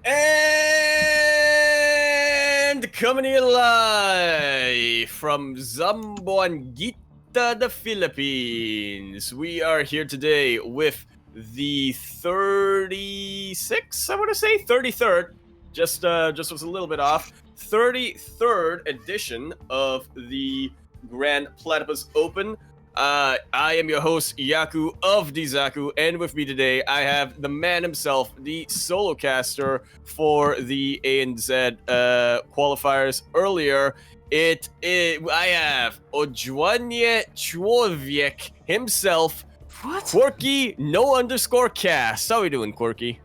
And coming here live from Zamboanguita, the Philippines. We are here today with the 36th, I want to say 33rd. Just was a little bit off. 33rd edition of the Grand Platypus Open. I am your host, Yaku of Dizaku, and with me today, I have the man himself, the solo caster for the A and Z qualifiers earlier. I have Ojwanie Człowiek himself, What? Quirky _cast. How are we doing, Quirky?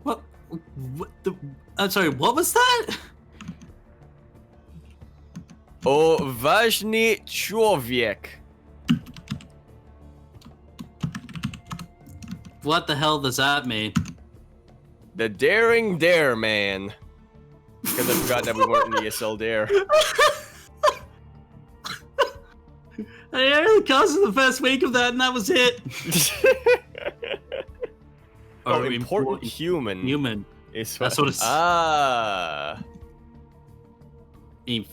What I'm sorry, what was that? Ojwanie Człowiek. What the hell does that mean? The Daring Dare Man. Because I forgot that we weren't in ESL Dare. I only cast in the first week of that, and that was it. Oh, important human. Human. That's what it's.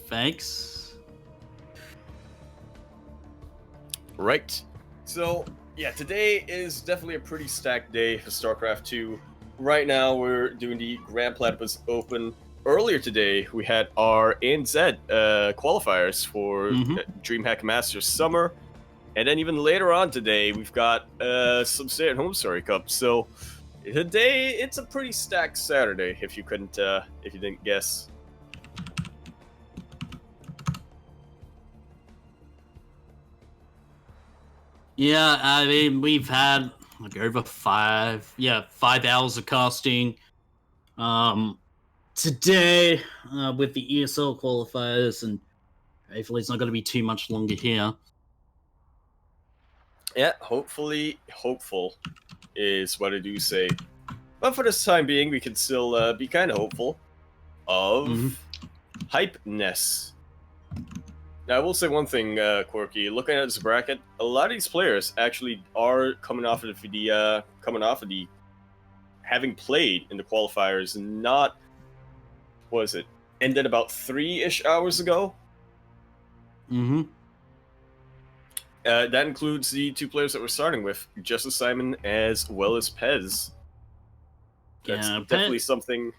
Thanks. Right. So, yeah, today is definitely a pretty stacked day for StarCraft 2. Right now, we're doing the Grand Platypus Open. Earlier today, we had our ANZ qualifiers for DreamHack Masters Summer. And then even later on today, we've got some stay-at-home story cup. So, today, it's a pretty stacked Saturday, if you didn't guess. Yeah, I mean, we've had like over 5 hours of casting. Today, with the ESL qualifiers, and hopefully it's not going to be too much longer here. Yeah, hopeful is what I do say. But for this time being, we can still be kind of hopeful of hypeness. Now, I will say one thing, Quirky. Looking at this bracket, a lot of these players actually are coming off of the having played in the qualifiers. Not, what is it? Ended about 3-ish hours ago. That includes the 2 players that we're starting with, JusticeSimon as well as Pezz. That's definitely something.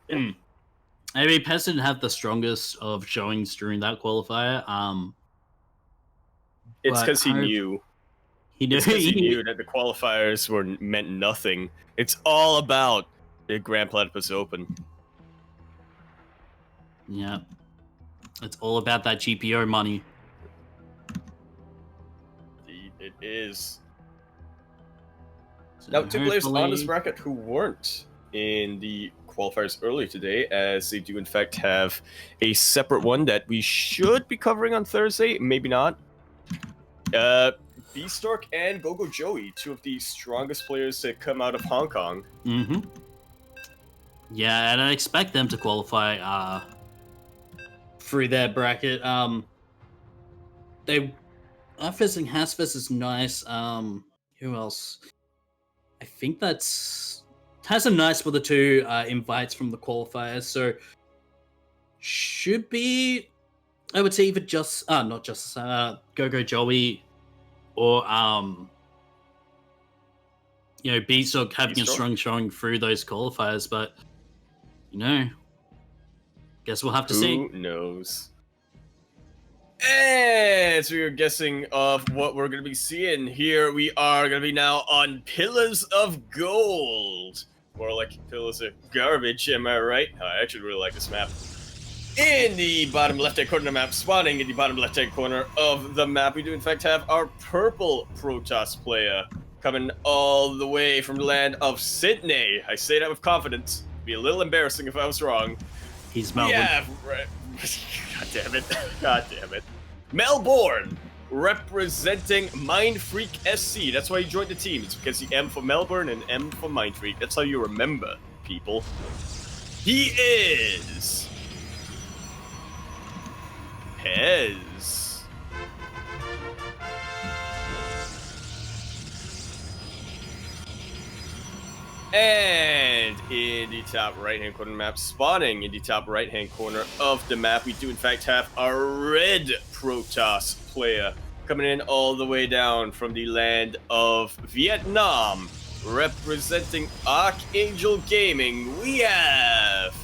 Yeah. I mean, Pezz didn't have the strongest of showings during that qualifier. It's because he knew. He knew that the qualifiers meant nothing. It's all about the Grand Platypus Open. Yeah. It's all about that GPO money. It is. So now, 2 players on this bracket who weren't in the qualifiers earlier today, as they do in fact have a separate one that we should be covering on Thursday, maybe not. Beastork and Gogo Joey, 2 of the strongest players to come out of Hong Kong. Yeah, and I expect them to qualify through their bracket. They Fizzing Hasfizz is nice. Who else? I think that's Has a nice for the 2 invites from the qualifiers, so should be, I would say, either not just Gogo Joey or Beastork having a strong showing through those qualifiers, but guess we'll have to see. Who knows? And so you're guessing of what we're going to be seeing here. We are going to be now on Pillars of Gold. More like Pillars of Garbage, am I right? I actually really like this map. In the bottom left-hand corner of the map, spawning in the bottom left-hand corner of the map, we do in fact have our purple Protoss player coming all the way from the land of Sydney. I say that with confidence. It'd be a little embarrassing if I was wrong. He's Melbourne. Yeah, God damn it. God damn it. Melbourne, representing Mindfreak SC. That's why he joined the team. It's because he M for Melbourne and M for Mindfreak. That's how you remember, people. He is Pezz. And in the top right-hand corner of the map, spawning in the top right-hand corner of the map, we do in fact have a red Protoss player coming in all the way down from the land of Vietnam. Representing Archangel Gaming, we have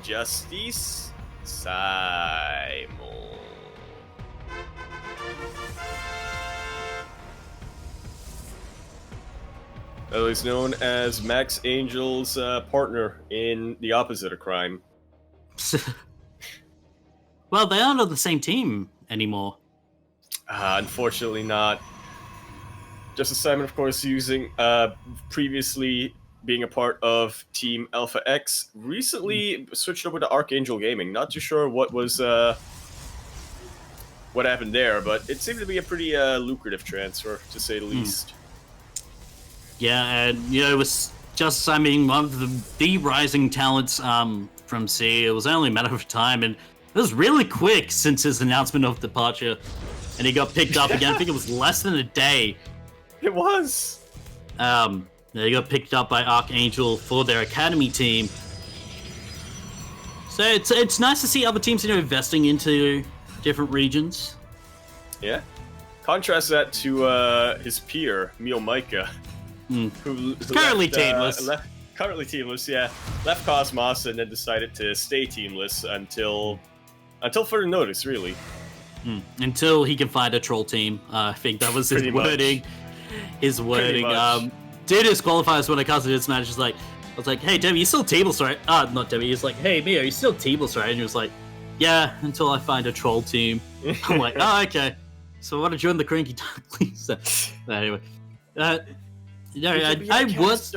JusticeSimon. Otherwise known as Max Angel's partner in the opposite of crime. Well, they aren't on the same team anymore. Unfortunately not. JusticeSimon, of course, using previously being a part of Team Alpha X, recently switched over to Archangel Gaming. Not too sure what was what happened there, but it seemed to be a pretty lucrative transfer, to say the least. Yeah, and it was JusticeSimon, one of the rising talents from SEA. It was only a matter of time, and it was really quick since his announcement of departure, and he got picked up again. I think it was less than a day. It was. They got picked up by Archangel for their academy team. So it's nice to see other teams, investing into different regions. Yeah. Contrast that to his peer, Mio Micah, who currently teamless. Currently teamless, yeah. Left Cosmos and then decided to stay teamless until further notice, really. Until he can find a troll team. I think that was his wording. His wording. Did his qualifiers when it comes to this match. I was like, hey, Debbie, you still teamless, right? Not Debbie. He's like, hey, Mio, you still teamless, right? And he was like, yeah, until I find a troll team. I'm like, oh, okay. So I want to join the Cranky Ducklings. So, anyway. I was...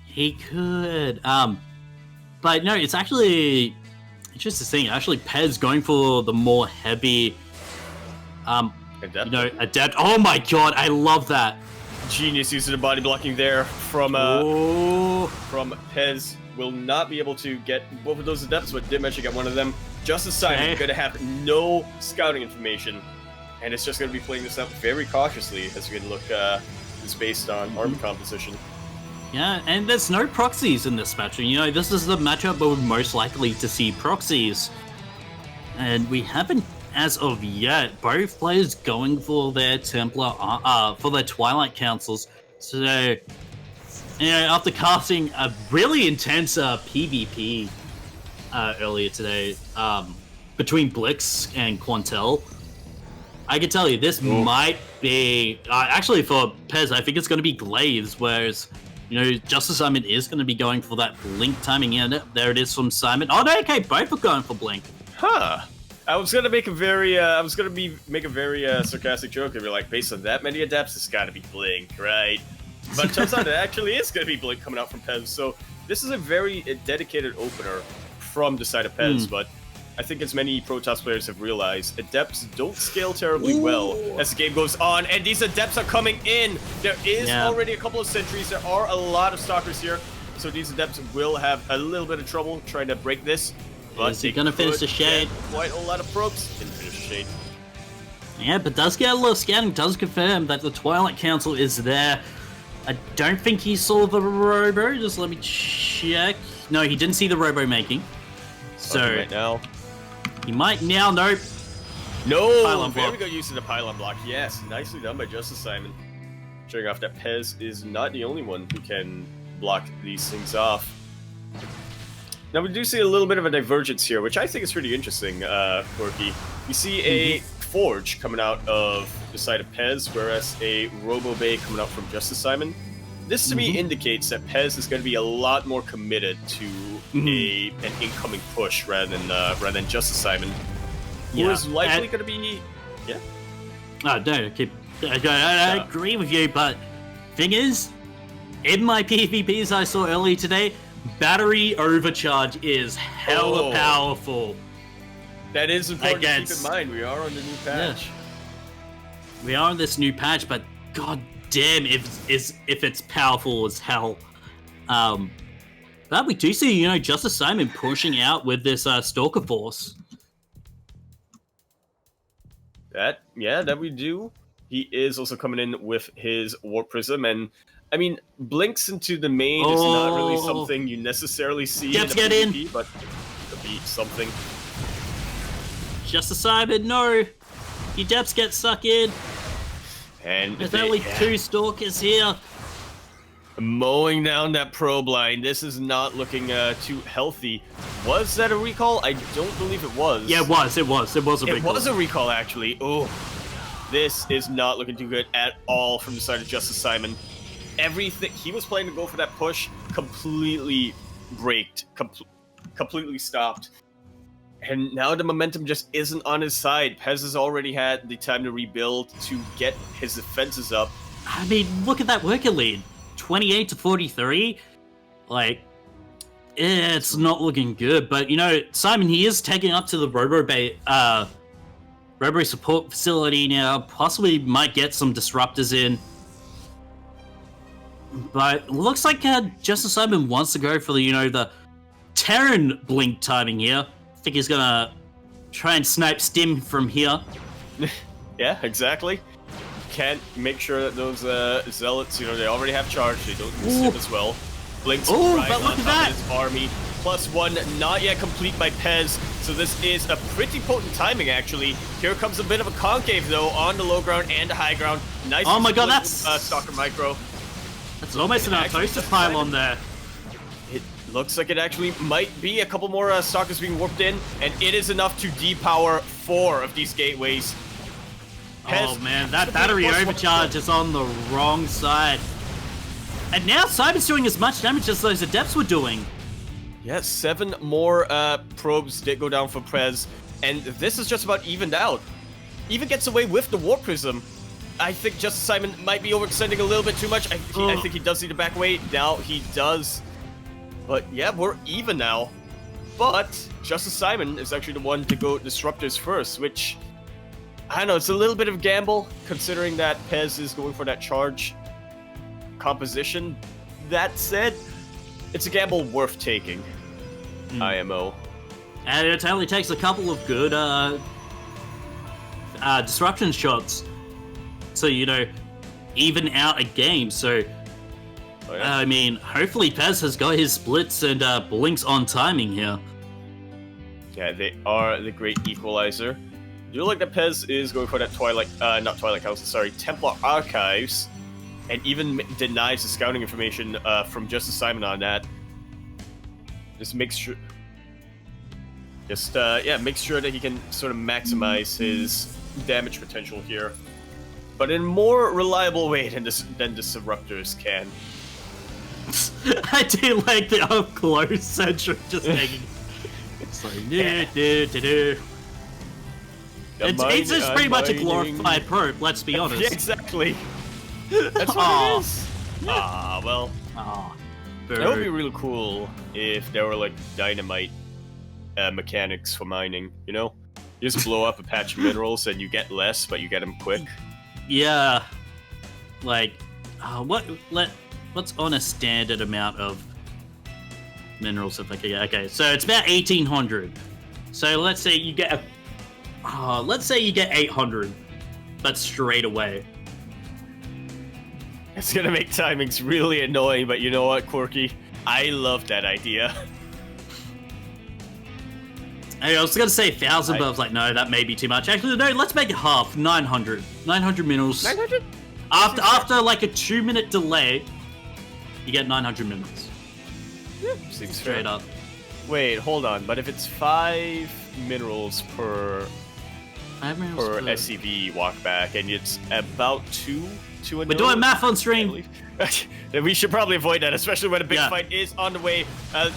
He could. But no, it's actually... It's just this thing. Actually, Pezz going for the more heavy... adept. Oh my god, I love that. Genius use of the body blocking there from Pezz. Will not be able to get both of those adepts, but did manage to get one of them. JusticeSimon going to have no scouting information, and it's just going to be playing this up very cautiously as we can look. It's based on army composition. Yeah, and there's no proxies in this match. This is the matchup where we're most likely to see proxies, and we haven't, as of yet, both players going for their Templar, for their Twilight Councils. So, after casting a really intense PvP earlier today between Blix and Quantel, I can tell you this might be actually for Pezz. I think it's going to be Glaives, whereas JusticeSimon is going to be going for that blink timing. And there it is from Simon. Oh no, okay, both are going for blink. Huh. I was gonna make a very sarcastic joke and be like, based on that many adepts, it's got to be blink, right? But it turns out it actually is gonna be blink coming out from Pezz. So this is a very dedicated opener from the side of Pezz. But I think as many Protoss players have realized, adepts don't scale terribly well as the game goes on, and these adepts are coming in. There is already a couple of sentries. There are a lot of stalkers here, so these adepts will have a little bit of trouble trying to break this. But is he gonna finish the shade? Quite a lot of probes. Didn't finish the shade. Yeah, but does get a little scanning. Does confirm that the Twilight Council is there. I don't think he saw the robo. Just let me check. No, he didn't see the robo making. So right now, he might now. Nope. No. Pylon Very block. good use of the pylon block. Yes, nicely done by JusticeSimon. Showing off that Pezz is not the only one who can block these things off. Now we do see a little bit of a divergence here, which I think is pretty interesting, Quirky. We see a Forge coming out of the side of Pezz, whereas a Robo Bay coming out from JusticeSimon. This to me indicates that Pezz is going to be a lot more committed to an incoming push rather than JusticeSimon, who is likely going to be. Yeah. Oh, no, I agree with you, but thing is, in my PvPs I saw earlier today, battery overcharge is hella powerful. That is important to keep in mind. We are on the new patch. Yeah. We are on this new patch, but god damn if it's powerful as hell. But we do see, JusticeSimon pushing out with this Stalker Force. That we do. He is also coming in with his Warp Prism, and I mean, blinks into the main is not really something you necessarily see in a PvP, but could be something. JusticeSimon, no! Your depths get stuck in! And there's only 2 stalkers here. Mowing down that probe line. This is not looking too healthy. Was that a recall? I don't believe it was. Yeah, it was a recall. It was a recall, actually. Oh, this is not looking too good at all from the side of JusticeSimon. Everything he was planning to go for that push completely braked, completely stopped. And now the momentum just isn't on his side. Pezz has already had the time to rebuild, to get his defenses up. I mean, look at that worker lead. 28 to 43. Like, it's not looking good. But, you know, Simon, he is taking up to the Robo support facility now. Possibly might get some disruptors in. But looks like JusticeSimon wants to go for the, you know, the Terran blink timing here. I think he's gonna try and snipe Stim from here. Yeah, exactly. Can't make sure that those zealots, you know, they already have charge. They don't use Stim as well. Blinks right on top of his army. +1, not yet complete by Pezz. So this is a pretty potent timing, actually. Here comes a bit of a concave, though, on the low ground and the high ground. Nice. Oh my god, that's Stalker Micro. That's almost an Artosis pylon there. It looks like it actually might be a couple more Stalkers being warped in, and it is enough to depower 4 of these gateways. Oh man, that battery overcharge is on the wrong side. And now Simon's doing as much damage as those Adepts were doing. Yes, 7 more probes did go down for Pezz, and this is just about evened out. Even gets away with the Warp Prism. I think JusticeSimon might be overextending a little bit too much. I think he does need to back away. Now he does. But yeah, we're even now. But JusticeSimon is actually the one to go Disruptors first, which, I don't know, it's a little bit of a gamble, considering that Pezz is going for that charge composition. That said, it's a gamble worth taking. IMO. And it only takes a couple of good disruption shots. So, you know, even out a game. So, I mean, hopefully Pezz has got his splits and blinks on timing here. Yeah, they are the great equalizer. Do you like that Pezz is going for that not Twilight Council, sorry, Templar Archives, and even denies the scouting information from JusticeSimon on that. Just makes sure... makes sure that he can sort of maximize his damage potential here. But in a more reliable way than Disruptors can. I do like the up close Sentry just taking. It's like It's just pretty much a glorified probe. Let's be honest. Yeah, exactly. That's what it is. Well. That would be really cool if there were like dynamite mechanics for mining. You know, you just blow up a patch of minerals and you get less, but you get them quick. Yeah. Like, what's on a standard amount of minerals? Okay, so it's about 1,800. So let's say you get 800, but straight away. It's gonna make timings really annoying, but you know what, Quirky? I love that idea. I was gonna say 1,000, but I was like, no, that may be too much. Actually, no, let's make it half. 900. 900 minerals. 900? After like a 2-minute delay, you get 900 minerals. Yeah, seems straight fair. up. Wait, hold on. But if it's 5 minerals per SCV walkback, and it's about 2 We're doing math on stream. Then we should probably avoid that, especially when a big fight is on the way.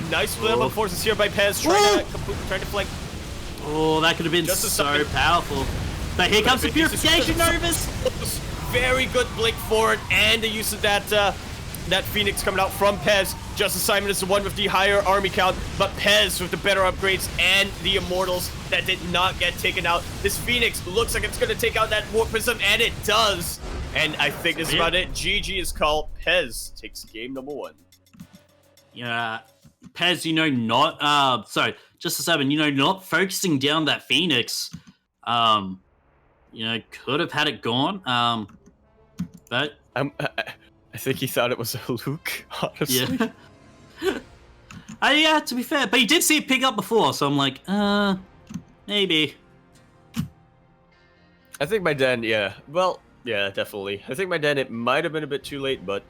Nice split up of forces here by Pezz, trying to flank. Oh, that could have been so powerful. But here comes the Purification Novus. Very good blink forward, and the use of that Phoenix coming out from Pezz. JusticeSimon is the one with the higher army count, but Pezz with the better upgrades and the Immortals that did not get taken out. This Phoenix looks like it's going to take out that Warp Prism, and it does. And I think that's about it. GG is called. Pezz takes game number 1. Yeah, Pezz, you know, JusticeSimon, not focusing down that Phoenix, could have had it gone. But I think he thought it was a Luke, honestly. Yeah. Yeah, to be fair, but he did see it pick up before, so I'm like, maybe. I think by then, yeah. Well, yeah, definitely. I think by then it might have been a bit too late, but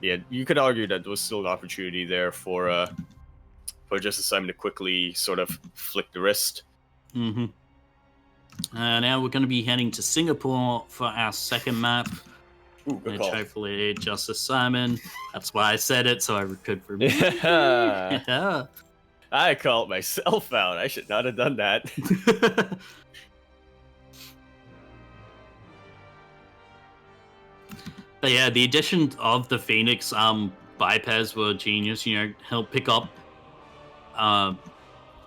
yeah, you could argue that there was still an opportunity there for JusticeSimon to quickly sort of flick the wrist. Mm-hmm. Now we're going to be heading to Singapore for our second map. Ooh, good which call. hopefully JusticeSimon. That's why I said it, so I could remember. Yeah. I called myself out. I should not have done that. But yeah, the addition of the Phoenix by Pezz were genius. You know, help pick up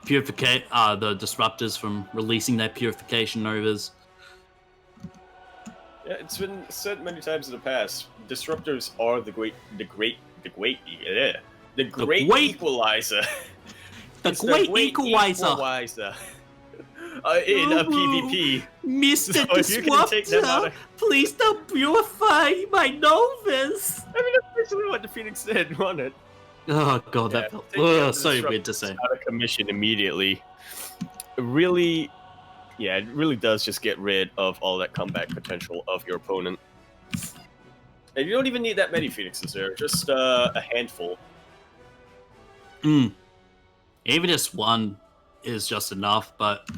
purificate the disruptors from releasing their purification novas. Yeah, it's been said many times in the past. Disruptors are the great equalizer. The great equalizer. In a PvP. Mr. So Disruptor, please don't purify my novas. I mean, that's basically what the Phoenix did, wasn't it? Oh god, that felt so weird to say. Out of commission immediately. It really does just get rid of all that comeback potential of your opponent. And you don't even need that many Phoenixes there, just a handful. Even just one is just enough, but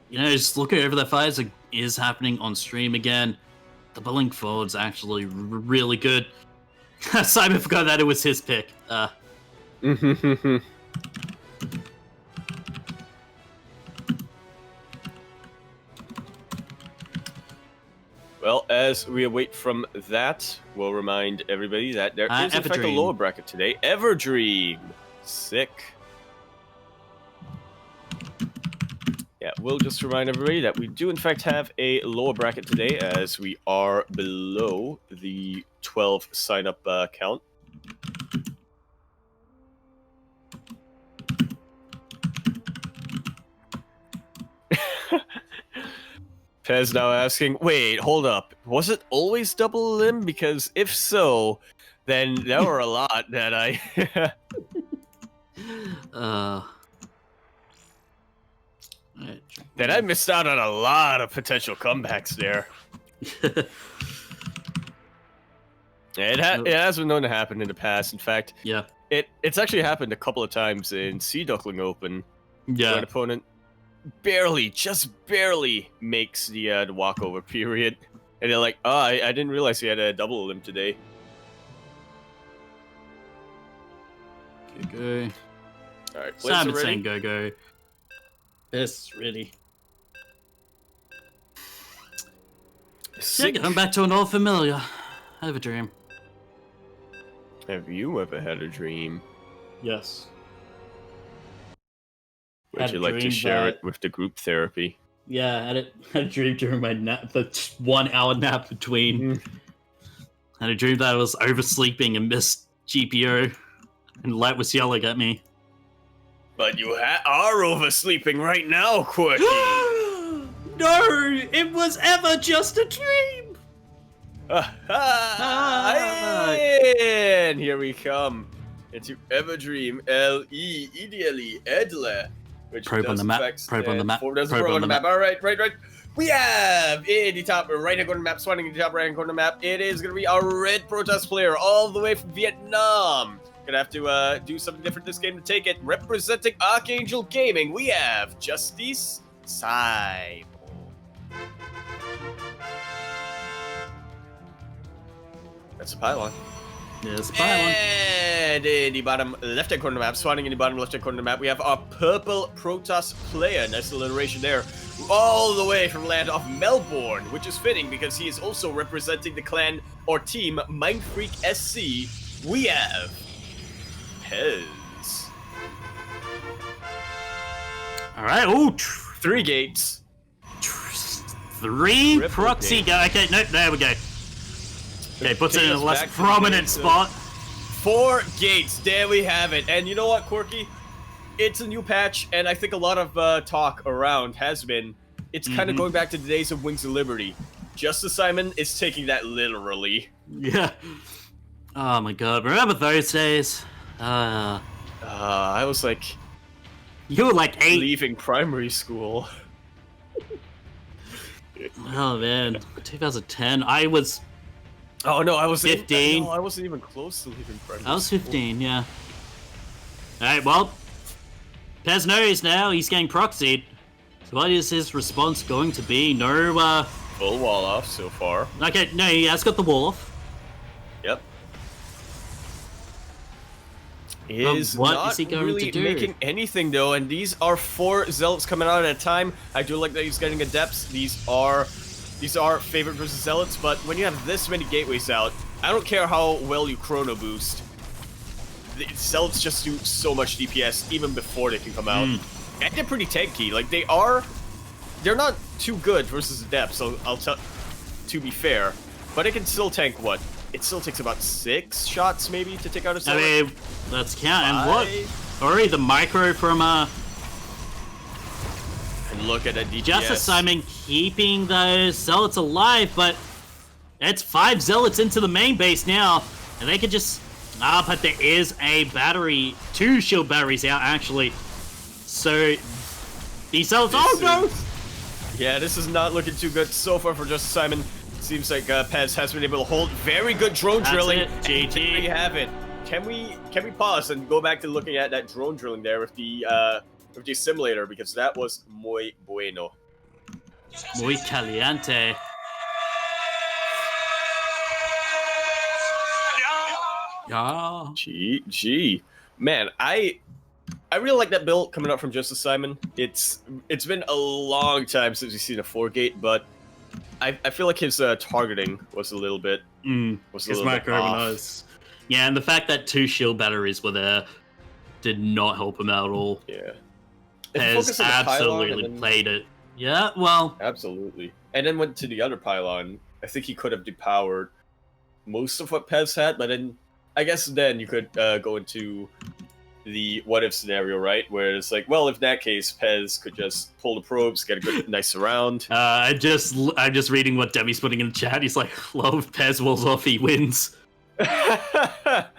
you know, just looking over the fires is happening on stream again. The bowling forward's actually really good. Simon forgot that it was his pick. Well, as we await from that, we'll remind everybody that there is in fact a lower bracket today. Everdream. Sick. Yeah, we'll just remind everybody that we do in fact have a lower bracket today, as we are below the 12 sign-up count. Pezz now asking, wait, hold up. Was it always double limb? Because if so, then there were a lot that I... Then I missed out on a lot of potential comebacks there. It has been known to happen in the past. In fact, yeah, it's actually happened a couple of times in Duckling Open. Yeah, where an opponent just barely makes the walkover period, and they're like, "Oh, I didn't realize he had a double limb today." Go. All right, Simon saying go. Yes, really. I'm back to an old familiar. I have a dream. Have you ever had a dream? Yes. Would you like to share it with the group therapy? Yeah, I had a dream during my nap, the 1 hour nap between. I had a dream that I was oversleeping and missed GPO, and Light was yelling at me. But you are oversleeping right now, Quirky. No, it was ever just a dream. And here we come into Everdream LE ideally Edler, which probe on the map. Probe on the map. Probe on the map. All right. We have in the top right-hand corner map, spawning in the top right-hand corner map. It is going to be our red protest player all the way from Vietnam. Gonna have to do something different this game to take it. Representing Archangel Gaming, we have JusticeSimon. That's a pylon. Yeah, it's a pylon. And in the bottom left-hand corner of the map, spawning in the bottom left-hand corner of the map, we have our purple Protoss player. Nice alliteration there. All the way from land of Melbourne, which is fitting because he is also representing the clan or team Mindfreak SC. We have Pezz. Alright, ooh, 3 gates. 3 proxy go. Okay, nope, there we go. Okay, puts it in a less prominent spot. 4 gates, there we have it. And you know what, Quirky? It's a new patch, and I think a lot of talk around has been, it's kind of going back to the days of Wings of Liberty. JusticeSimon is taking that literally. Yeah. Oh my god, remember those days? I was like, You were like 8. leaving primary school. Oh man, 2010. I was Oh no, I was 15. No, I wasn't even close to leaving primary school. I was 15, yeah. Alright, well, Pezz knows now he's getting proxied. So what is his response going to be? No, Full wall off so far. okay, no, he has got the wall off. Yep. He is what not is he going really to do? making anything though, and these are 4 zealots coming out at a time. I do like that he's getting adepts. These are favorite versus zealots, but when you have this many gateways out, I don't care how well you chrono boost. The zealots just do so much DPS even before they can come out. And they're pretty tanky. Like they're not too good versus adepts. So I'll tell. To be fair, but it can still tank what? It still takes about 6 shots maybe to take out a zealot. I mean, let's count. And what? Already the micro from And look at that DPS. JusticeSimon keeping those zealots alive, but it's 5 zealots into the main base now, and they could just. But there is a battery, 2 shield batteries out actually. So these zealots. Oh no! Yeah, this is not looking too good so far for JusticeSimon. Seems like Pezz has been able to hold very good drone drilling. GG. There you have it. Can we pause and go back to looking at that drone drilling there with the simulator, because that was muy bueno. Muy caliente. Yeah. GG. Man, I really like that build coming up from JusticeSimon. It's been a long time since we've seen a 4-gate, but I feel like his targeting was a little bit off. Yeah, and the fact that 2 shield batteries were there did not help him out at all. Yeah. Pezz absolutely played it. Yeah, well, absolutely. And then went to the other pylon. I think he could have depowered most of what Pezz had, but then I guess then you could go into the what if scenario, right? Where it's like, well, if in that case, Pezz could just pull the probes, get a good nice surround. I'm just reading what Demi's putting in the chat. He's like, love Pezz walls off, he wins. That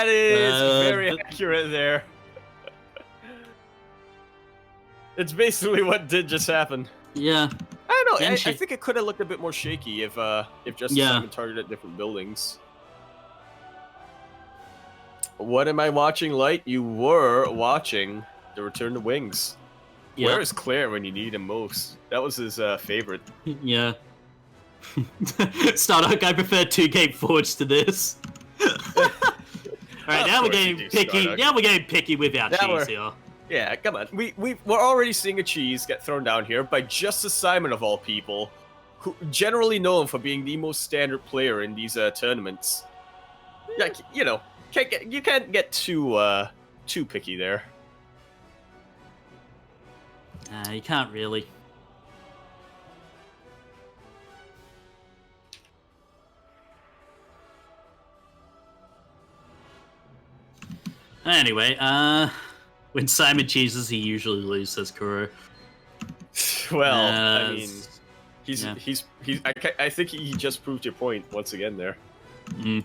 is very accurate there. It's basically what did just happen. Yeah. I don't know. I think it could have looked a bit more shaky if JusticeSimon targeted different buildings. What am I watching, Light? You were watching The Return to Wings. Yep. Where is Claire when you need him most? That was his favorite. Yeah. Stardock, I prefer 2-gate Forge to this. Alright, now we're getting picky. Stardock. Now we're getting picky with our cheese here. Yeah, come on. We're already seeing a cheese get thrown down here by JusticeSimon of all people, who generally known for being the most standard player in these tournaments. Like, you know, you can't get too picky there. You can't really. Anyway, when Simon cheeses, he usually loses Kuro. Well, I mean, I think he just proved your point once again there. Mm.